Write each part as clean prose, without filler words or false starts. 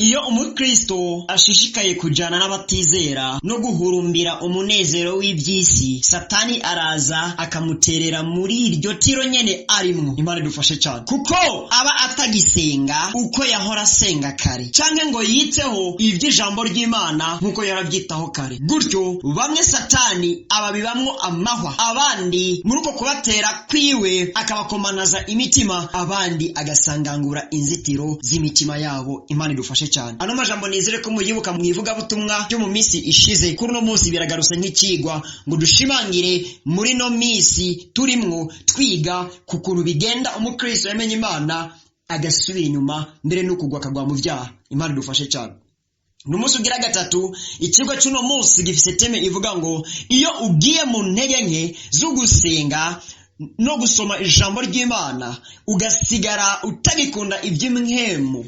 Iyo umukristo ashishikaye kujana n'abatizera no guhurumbira umunezero w'iby'isi, Satani araza akamuterera muri iryo tiro nyene arimwo. Imana idufashe cyane, kuko aba atagisenga uko yahora asenga kare, canke ngo yiteho ivy'ijambo ry'Imana nkuko yaravyitaho kare. Gutyo bamwe Satani ababibamwo amahwa, abandi muri uko kubatera kwiwe akabakomanaza imitima, abandi agasangangura inzitiro z'imitima yabo. Imana idufashe cyane. Ano majambo nizere ko muyibuka mwivuga butumwa byo mu misi ishize. Kuri no munsi biragarutse nk'ikigwa ngo dushimangire muri no misi turimwo twiga ku kuntu bigenda umukristo yamenye Imana agasubira inyuma mbere no kugwa akagwa mu vyaha. Imana idufashe cyane. Numunsi ugira gatatu, ikigwa cy'uno munsi gifise teme ivuga ngo iyo ugiye mu ntege nke zo gusenga no gusoma ijambo ry'Imana ugasigara utagikunda iby'imhemu,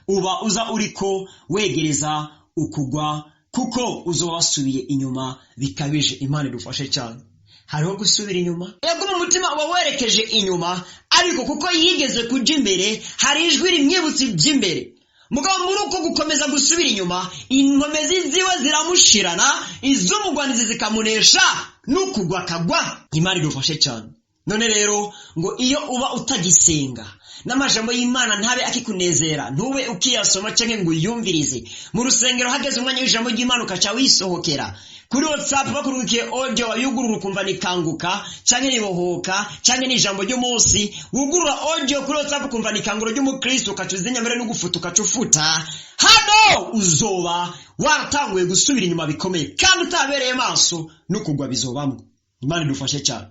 uba uza uriko wegereza ukugwa, kuko uzo wasubiye inyuma bikabije. Imana idufashe cyane. Hariho gusubira inyuma, yego mu mutima uba werekeje inyuma, ariko kuko yigeze kuja imbere hari ijwi rimwibutsa iby'imbere. Mugabo muri uko gukomeza gusubira inyuma, inkomezi ziwe ziramushirana, iz'umugwanizi zikamunesha n'ukugwa kagwa. Imana idufashe cyane. None rero ngo iyo uba utagisenga n'amajambo y'Imana ntabe akikunezera, ntube ukiyasoma canke ngo uyumvirize mu rusengero, hageze umwanya w'ijambo ry'Imana ukaca wisohokera kuri WhatsApp bakurukiye audio wayugurura ukumva nikanguka canke nibohoka canke n'ijambo ry'umunsi, wugurura audio kuri WhatsApp ukumva nikanguro ry'umukristo ukaca uzinya mbere no gufuta ukaca ufuta, hano uzoba watanguye gusubira inyuma bikomeye kandi utabereye maso no kugwa bizobamwe. Imana idufashe cyane.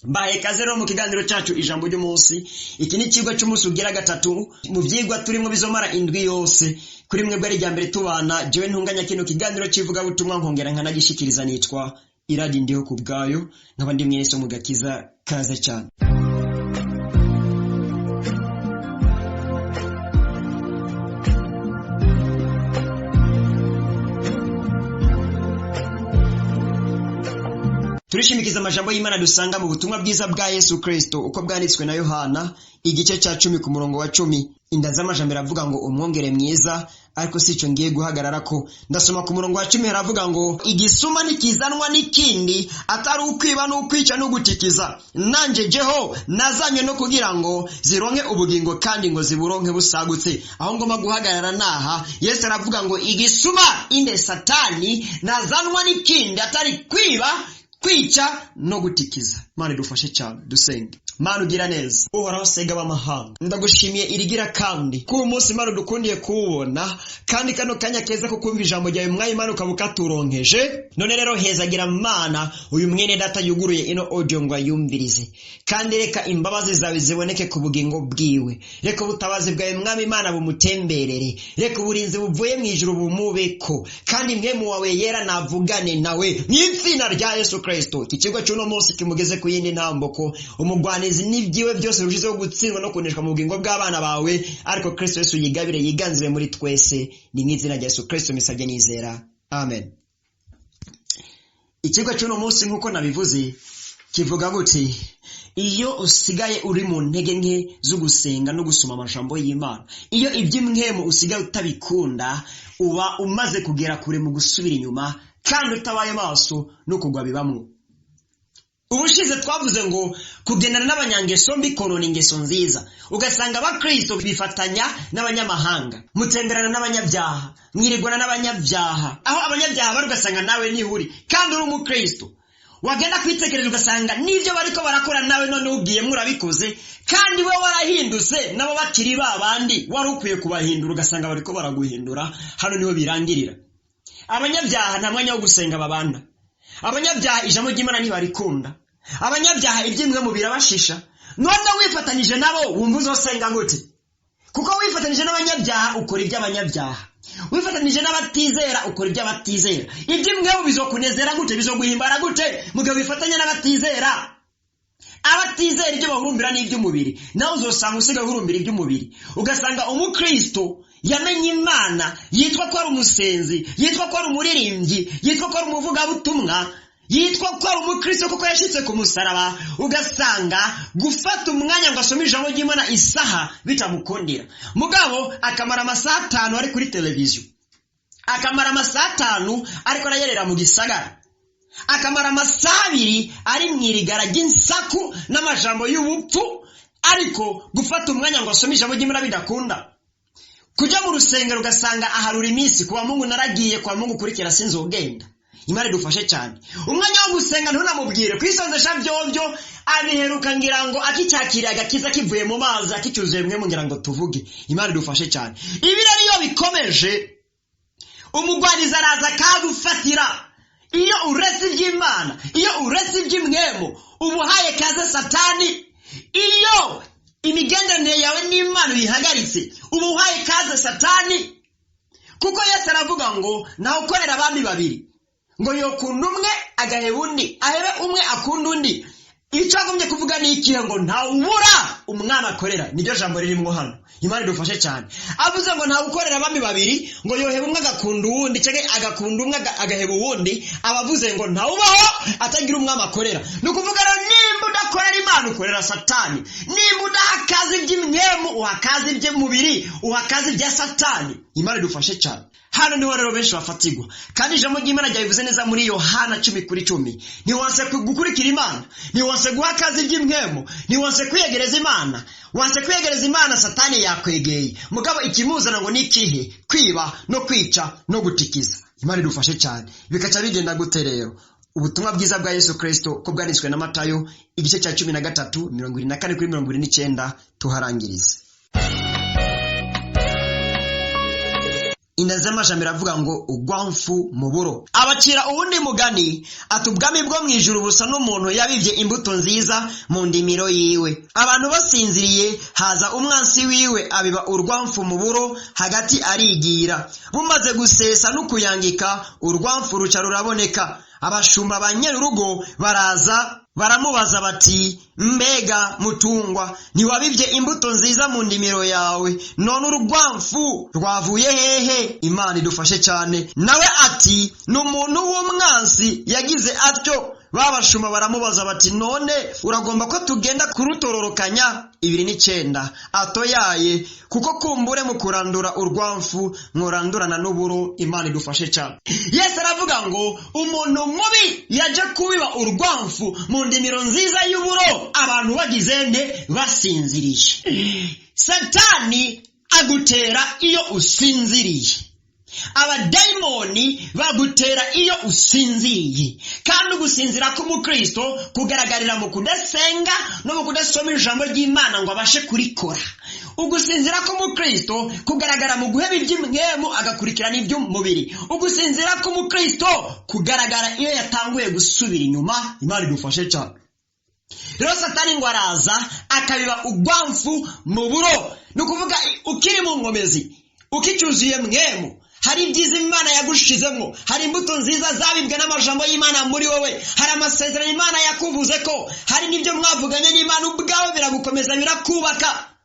Mbaye kaze rero mu kiganiro cyacu ijambo ry'umunsi. Iki ni kigwa cy'umunsi ugira gatatu mu vyigwa turimo bizomara indwi yose. Kuri mwe bwari rya mbere tubana, jewe ntunganya kino kiganiro civuga butumwa nkongera nkanagishikiriza, nitwa Iradi Ndiho kubgayo, nkaba ndi mwese mu gakiza. Kaze cyane. Turishimikiza amajambo y'Imana dusanga mu butumwa bwiza bwa Yesu Kristo uko bwanditswe na Yohana igice cya 10 ku murongo wa 10. Inda z'amajambo aravuga ngo umwongere mwiza, ariko sico ngiye guhagarara ko. Ndasoma ku murongo wa 10 haravuga ngo igisuma nikizanwa n'ikindi atari ukwiba no kwica no gutikiza, nanje jeho nazanye no kugira ngo zironke ubugingo kandi ngo ziburonke busagutse. Aho ngoma guhagarara naha, Yesu aravuga ngo igisuma inde Satani nazanwa n'ikindi atari kwiba, kwica no gutikiza. Mana idufashe cyane. Dusenge. Mana ugira neza, uhoraho sega b'amahanga, ndagushimiye irigira kandi kuri umunsi Mana dukundiye kuwubona, kandi kano kanya keza ko kumva ijambo ryawe mwayi Mana ukabukaturonkeje. None rero hezagira Mana uyu mwene data yuguruye ino audio ngo ayumvirize, kandi reka imbabazi zawe ziboneke ku bugingo bwiwe. Reka ubutabazi bwawe mwami Mana bumutemberere, reka uburinzi buvuye mu ijuru bumubeko, kandi mwemu wawe yera navugane nawe mw'izina rya Yesu Kristo. Ikigwa cy'uno munsi kimugeze ku yindi ntamboko, umugwanizi n'ibyiwe byose rushizeho gutsindwa no kuneshwa mu bugingo bw'abana bawe, ariko Kristo Yesu yigabire yiganzire muri twese. Ni mw'izina rya Yesu Kristo misabye nizera, amen. Ikigwa cy'uno munsi nkuko nabivuze kivuga gute: iyo usigaye uri mu ntege nke zo gusenga no gusoma amajambo y'Imana, iyo iby'imhemu usigaye utabikunda, uba umaze kugera kure mu gusubira inyuma kandi utabaye maso no kugwa bibamwe. Ubushize twavuze ngo kugendana n'abanyangeso mbi konona ingeso nziza, ugasanga abakristo bifatanya n'abanyamahanga, mutemberana n'abanyabyaha, mwirigwana n'abanyabyaha, aho abanyabyaha bari ugasanga nawe nihuri kandi uri umukristo. Wagenda kwitekereza ugasanga nivyo bariko barakora nawe none ugiye murabikoze, kandi we warahindutse nabo bakiri babandi wari ukwiye kubahindura, ugasanga bariko baraguhindura. Hano niho birangirira. Abanyabyaha nta mwanya wo gusenga babanda. Abanyabyaha ijambo ry'Imana ntibarikunda. Abanyabyaha iby'imwe mu birabashisha. None wifatanije nabo wumva uzosenga gute? Kuko wifatanije n'abanyabyaha ukora iby'abanyabyaha, wifatanije n'abatizera ukora iby'abatizera. Iby'imwe bizokunezera gute? Bizoguhimbara gute mugihe wifatanya n'abatizera? Abatizera ibyo bahurumbira n'iby'umubiri, nawe uzosanga usigaye uhurumbira iby'umubiri. Ugasanga umukristo yamenye Imana, yitwa ko ari umusenzi, yitwa ko ari umuririmbyi, yitwa ko ari umuvugabutumwa, yitwa ko ari umukristo kuko yashitse ku musaraba, ugasanga gufata umwanya ngo asome ijambo ry'Imana isaha bitamukundira. Mugabo akamara amasaha 5 ari kuri televiziyo, akamara amasaha 5 ariko arayerera mu gisagara, akamara amasaha 2 ari mwirigara ry'insaku n'amajambo y'ubupfu, ariko gufata umwanya ngo asome ijambo ry'Imana bidakunda. Kujya mu rusengero ugasanga aharura iminsi, kuwa Mungu naragiye, kwa Mungu kurikira sinzogenda. Imana idufashe cyane. Umwanya wo gusenga ntunamubwire kwisonzesha byovyo, abiheruka ngira ngo akicyakiriye agakiza kivuye mu mazi akicyuzuye mwe ngira ngo tuvuge. Imana idufashe cyane. Ibi rero iyo bikomeje, umugwaniza araza kagufatira. Iyo uretse iby'Imana, iyo uretse iby'imwemo, ubuhaye kaze Satani. Iyo imigenderanire yawe n'Imana uyihagaritse, ubuhaye kaze Satani. Kuko Yesu aravuga ngo naho ukorera abami babiri, ngo yokunda umwe agaheba undi, ahebe umwe akunda undi. Icyo agomye kuvuga ni ikihe? Ngo ntawubura umwana akorera. Niryo jambo ririmo hano. Imana idufashe cyane. Avuze ngo ntawe ukorera abami babiri, ngo yoheba umwe agakunda uwundi, cyangwa agakunda umwe agaheba uwundi. Abavuze ngo ntawubaho atagira umwami akorera. Ni ukuvuga rero nimba udakorera Imana ukorera Satani, nimba udahakaza iby'imwemu uhakaza iby'umubiri, uhakaza ibya Satani. Imana idufashe cyane. Hano niho rero benshi bafatigwa. Kandi ijambo ry'Imana ryabivuze neza muri Yohana 10:10. Ntiwanse gukurikira Imana, ntiwanse guhakaza iby'imwemu, ntiwanse kwiyegereza Imana. Wanse kwiyegereza Imana, Satani yakwegeye. Mugabo ikimuzana ngo nikihe? Kwiba no kwica no gutikiza. Imana idufashe cyane. Bikaca bigenda gute rero? Ubutumwa bwiza bwa Yesu Kristo ko bwanditswe na Matayo igice cya 13 24-29 tuharangirize. Inazama jamira avuga ngo ugwamfu muburo. Abacira uwundi mugani ati ubwami bwo mwijuru busa n'umuntu yabivye imbuto nziza mu ndimiro yiwe. Abantu basinziriye, haza umwansi wiwe abiba urwamfu muburo, hagati arigira. Bumaze gusesa no kuyangika, urwamfu ruca ruraboneka. Abashumba ba nyerurugo baraza baramubaza bati, mbega mutungwa, ntiwabivye imbuto nziza mu ndimiro yawe, none urugwamfu rwavuye hehe? Imana idufashe cyane. Nawe ati n'umuntu w'umwansi yagize atyo. Babashuma baramubaza bati, none uragomba ko tugenda kurutororokanya? 29 atoyaye, kuko kumbure mu kurandura urwamfu murandurana n'uburo. Imana idufashe cyane. Yesu aravuga ngo umuntu mubi yaje kubiba urwamfu mu ndimiro nziza y'uburo, abantu bagize nte? Basinziriye. Satani agutera iyo usinziriye. Abadayimoni bagutera iyo usinziriye. Kandi ugusinzira k'umukristo kugaragarira mu kudasenga no mu kudasoma ijambo ry'Imana ngo abashe kurikora. Ugusinzira k'umukristo kugaragara mu guheba iby'imwemu agakurikirana iby'umubiri. Ugusinzira k'umukristo kugaragara iyo yatanguye gusubira inyuma. Imana idufashe cyane. Rero Satani ngo araza akabiba ugwamfu mu buro. Ni ukuvuga ukiri mu ngomezi, ukicyuzuye mwemu, hari ibyiza Imana yagushizemo, hari imbuto nziza zabibwe n'amajambo y'Imana muri wowe, hari amasezerano Imana yakuvuze ko, hari n'ibyo mwavuganye n'Imana ubwawe biragukomeza birakubaka.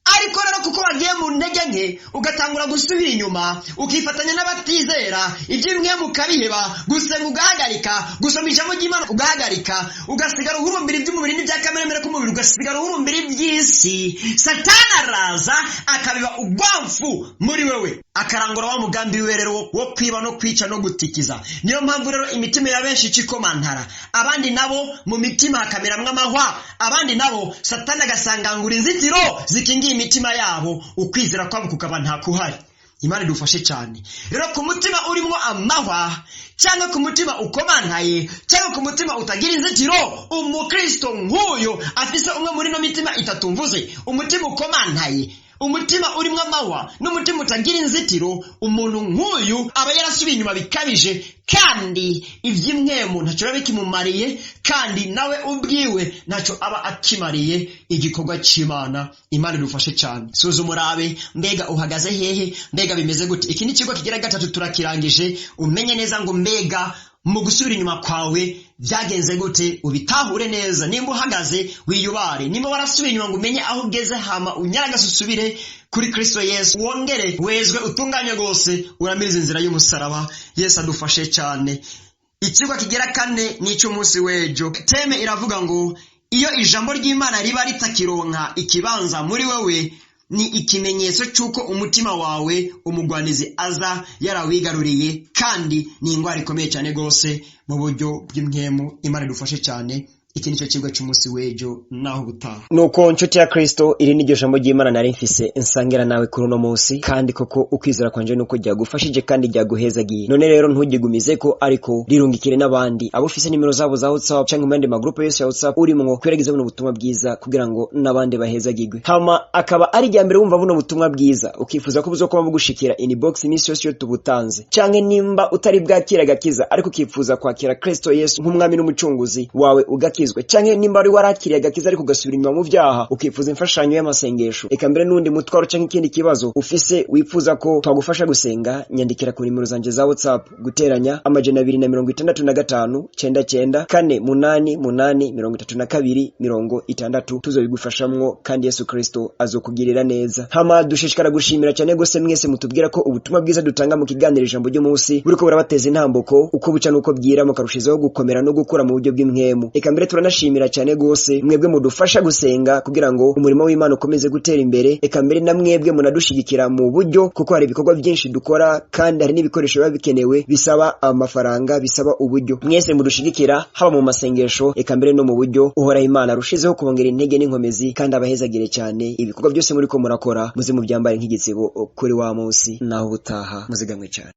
Ariko rero kuko wagiye mu ntege nke ugatangura gusubira inyuma, ukifatanya n'abatizera, iby'imwe mukabiheba, gusenga ugahagarika, gusoma ijambo ry'Imana ugahagarika, ugasigara uhurumbira iby'umubiri n'ibya kamere k'umubiri, ugasigara uhurumbira iby'isi. Satani araza akabiba ugwamfu muri wewe, akarangura wa mugambi wiwe rero wo kwiba no kwica no gutikiza. Niyo mpamvu rero imitima ya benshi ikomantara, abandi nabo mu mitima hakameramwe amahwa, abandi nabo Satani agasangangura inzitiro zikingiye imitima yabo, ukwizera kwabo kukaba nta kuhari. Imana idufashe cyane. Rero ku mutima urimo amahwa, cyangwa ku mutima ukomantaye, cyangwa ku mutima utagira inzitiro, umukristo nk'uyo afise umwe muri no mitima itatu mvuze, umutima ukomantaye, umutima urimo amahwa n'umutima utagira inzitiro, umuntu nk'uyu aba yarasubiye inyuma bikabije, kandi iby'imwemu ntacyo biba bikimumariye, kandi nawe ubwiwe ntacyo aba akimariye igikorwa cy'Imana. Imana idufashe cyane. Suzuma urabe, mbega uhagaze hehe? Mbega bimeze gute? Iki ni kigo kigira gatatu turakirangije. Umenye neza ngo mbega mu gusubira inyuma kwawe byagenze gute, ubitahure neza. Nimba uhagaze wiyubare, nimba warasubiye inyuma ngo umenye aho ugeze, hama unyaragase usubire kuri Kristo Yesu, wongere wezwe utunganye rwose, uramirize inzira y'umusaraba. Yesu adufashe cyane. Ikigwa kigira kane n'ic'umunsi w'ejo. Teme iravuga ngo iyo ijambo ry'Imana riba ritakironka ikibanza muri wewe, ni ikimenyetso cy'uko umutima wawe umugwanizi aza yarawigaruriye, kandi ni ingwara ikomeye cyane gose mu buryo bw'impwemu. Imana idufashe cyane. Iki nicyo kigwa cy'umunsi w'ejo, naho gutaha. Nuko nshuti ya Kristo, iri ni ryo jambo ry'Imana nari mfise nsangira nawe kuri uno munsi, kandi koko ukwizera kwanje nuko ryagufashije kandi ryaguhezagiye. None rero ntugigumizeko, ariko rirungikire n'abandi abo ufise nimero zabo za WhatsApp canke mu magroupe yose ya WhatsApp urimwo, kweregeza buno butumwa bwiza kugira ngo n'abandi bahezagirwe. Hama akaba ari rya mbere wumva buno butumwa bwiza, ukifuza ko buzokoma bugushikira inbox iminsi yose yo tubutanze, canke nimba utari bwakira gakiza ariko ukifuza kwakira Kristo Yesu nk'umwami n'umucunguzi wawe ugakizwe, canke nimba ari warakiriye gakiza ariko ugasubira inyuma mu vyaha, ukifuza imfashanyo y'amasengesho, eka mbere n'undi mutwaro canke ikindi kibazo ufise wifuza ko twagufasha gusenga, nyandikira ku nimero zanje za WhatsApp guteranya 265 99 488 tuzobigufashamwo, kandi Yesu Kristo azokugirira neza. Hama dushishikara gushimira cyane gose mwese mutubwira ko ubutumwa bwiza dutanga mu kiganiro ijambo ryo munsi buriko burabateza intambuko uko buca nuko bwira, mukarushizaho gukomera no gukura mu buryo bw'impwemu. Eka mbere turanashimira cyane gose mwebwe mudufasha gusenga kugira ngo umurimo w'Imana ukomeze gutera imbere. Eka mbere na mwebwe munadushigikira mu buryo, kuko hari ibikorwa byinshi dukora kandi hari n'ibikoresho biba bikenewe bisaba amafaranga, bisaba uburyo. Mwese mudushigikira haba mu masengesho, eka mbere no mu buryo. Uhora Imana arushizeho kubongera intege n'inkomezi, kandi abahezagire cyane. Ibikorwa byose muri ko murakora muze mu byambare nk'igitsibo kuri wa munsi, naho butaha muzigamwe cyane.